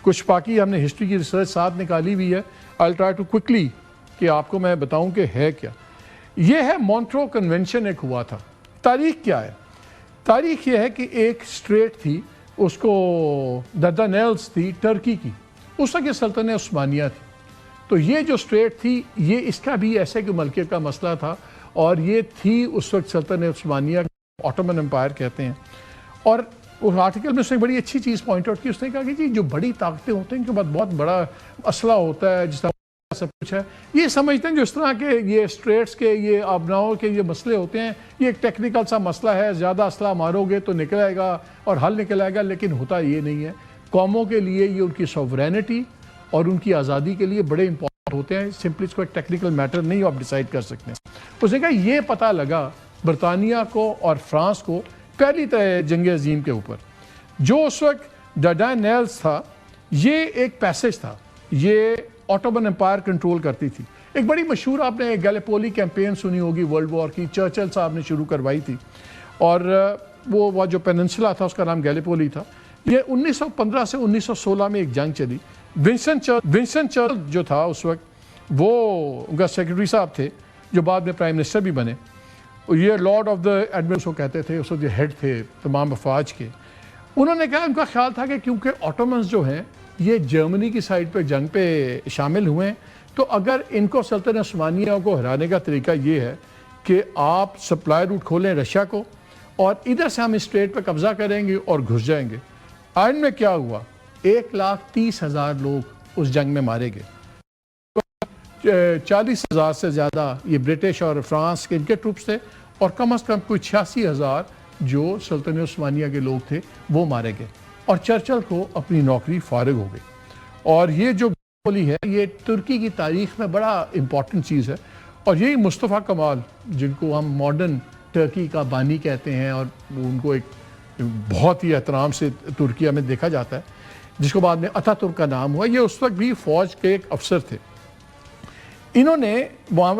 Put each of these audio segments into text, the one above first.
کچھ باقی ہم نے ہسٹری کی ریسرچ ساتھ نکالی ہوئی ہے. I'll try to quickly کہ آپ کو میں بتاؤں کہ ہے کیا. یہ ہے مونٹرو کنونشن ایک ہوا تھا. تاریخ کیا ہے؟ تاریخ یہ ہے کہ ایک اسٹریٹ تھی, اس کو درڈانیلز تھی ٹرکی کی, اس وقت یہ سلطنت عثمانیہ تھی. تو یہ جو اسٹریٹ تھی یہ اس کا بھی ایسے کہ ملکیت کا مسئلہ تھا, اور یہ تھی اس وقت سلطنت عثمانیہ, آٹومن امپائر کہتے ہیں. اور اس آرٹیکل میں اس نے بڑی اچھی چیز پوائنٹ آؤٹ کی. اس نے کہا کہ جی جو بڑی طاقتیں ہوتے ہیں ان کے بعد بہت بڑا اسلحہ ہوتا ہے, جس طرح سب کچھ ہے, یہ سمجھتے ہیں جو اس طرح کے یہ اسٹریٹس کے یہ آبناؤں کے یہ مسئلے ہوتے ہیں یہ ایک ٹیکنیکل سا مسئلہ ہے, زیادہ اسلحہ مارو گے تو نکل آئے گا اور حل نکل آئے گا. لیکن ہوتا یہ نہیں ہے. قوموں کے لیے یہ ان کی سوورینٹی اور ان کی آزادی کے لیے بڑے امپورٹنٹ ہوتے ہیں. سمپلی اس کو ایک ٹیکنیکل میٹر نہیں آپ ڈیسائیڈ کر سکتے ہیں. اس نے کہا یہ پتہ لگا برطانیہ کو اور فرانس کو پہلی جنگ عظیم کے اوپر, جو اس وقت ڈارڈانیلز تھا, یہ ایک پیسج تھا, یہ آٹومن امپائر کنٹرول کرتی تھی. ایک بڑی مشہور آپ نے گیلیپولی کیمپین سنی ہوگی ورلڈ وار کی, چرچل صاحب نے شروع کروائی تھی, اور وہ جو پیننسلا تھا اس کا نام گیلیپولی تھا. یہ 1915 سے 1916 میں ایک جنگ چلی. ونسٹن چرچل جو تھا اس وقت وہ ان کا سیکرٹری صاحب تھے, جو بعد میں پرائم منسٹر بھی بنے. یہ لارڈ آف دا ایڈمنسٹریشن کو کہتے تھے, اس وقت جو ہیڈ تھے تمام افواج کے. انہوں نے کہا ان کا خیال تھا کہ کیونکہ آٹومنز جو ہیں یہ جرمنی کی سائڈ پہ جنگ پہ شامل ہوئے ہیں, تو اگر ان کو سلطنت عثمانیہ کو ہرانے کا طریقہ یہ ہے کہ آپ سپلائی روٹ کھولیں رشیا کو, اور ادھر سے ہم اسٹریٹ پہ قبضہ کریں گے اور گھس جائیں گے. اینڈ میں کیا ہوا, 1,30,000 لوگ اس جنگ میں مارے گئے. 40,000 سے زیادہ یہ برٹش اور فرانس کے ان کے ٹروپس تھے, اور کم از کم کوئی 86,000 جو سلطنت عثمانیہ کے لوگ تھے وہ مارے گئے. اور چرچل کو اپنی نوکری فارغ ہو گئی. اور یہ جو گولی ہے یہ ترکی کی تاریخ میں بڑا امپورٹنٹ چیز ہے. اور یہی مصطفیٰ کمال, جن کو ہم ماڈرن ترکی کا بانی کہتے ہیں, اور ان کو ایک بہت ہی احترام سے ترکیہ میں دیکھا جاتا ہے, جس کو بعد میں اتا ترک کا نام ہوا, یہ اس وقت بھی فوج کے ایک افسر تھے. انہوں نے وہاں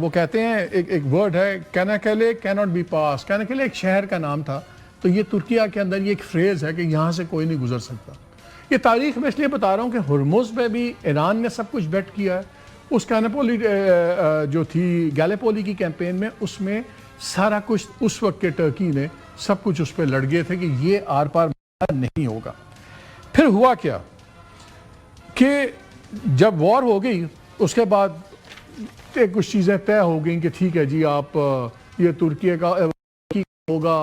وہ کہتے ہیں ایک ورڈ ہے کیناکیلے کیناٹ بی پاس. کیناکیلے ایک شہر کا نام تھا, تو یہ ترکیہ کے اندر یہ ایک فریز ہے کہ یہاں سے کوئی نہیں گزر سکتا. یہ تاریخ میں اس لیے بتا رہا ہوں کہ ہرمز میں بھی ایران نے سب کچھ بیٹ کیا ہے. اس کیناپولی جو تھی گیلیپولی کی کیمپین میں, اس میں سارا کچھ اس وقت کے ٹرکی نے سب کچھ اس پہ لڑ گئے تھے کہ یہ آر پار نہیں ہوگا. پھر ہوا کیا کہ جب وار ہو گئی اس کے بعد کچھ چیزیں طے ہو گئیں کہ ٹھیک ہے جی آپ یہ ترکیہ کا ہوگا,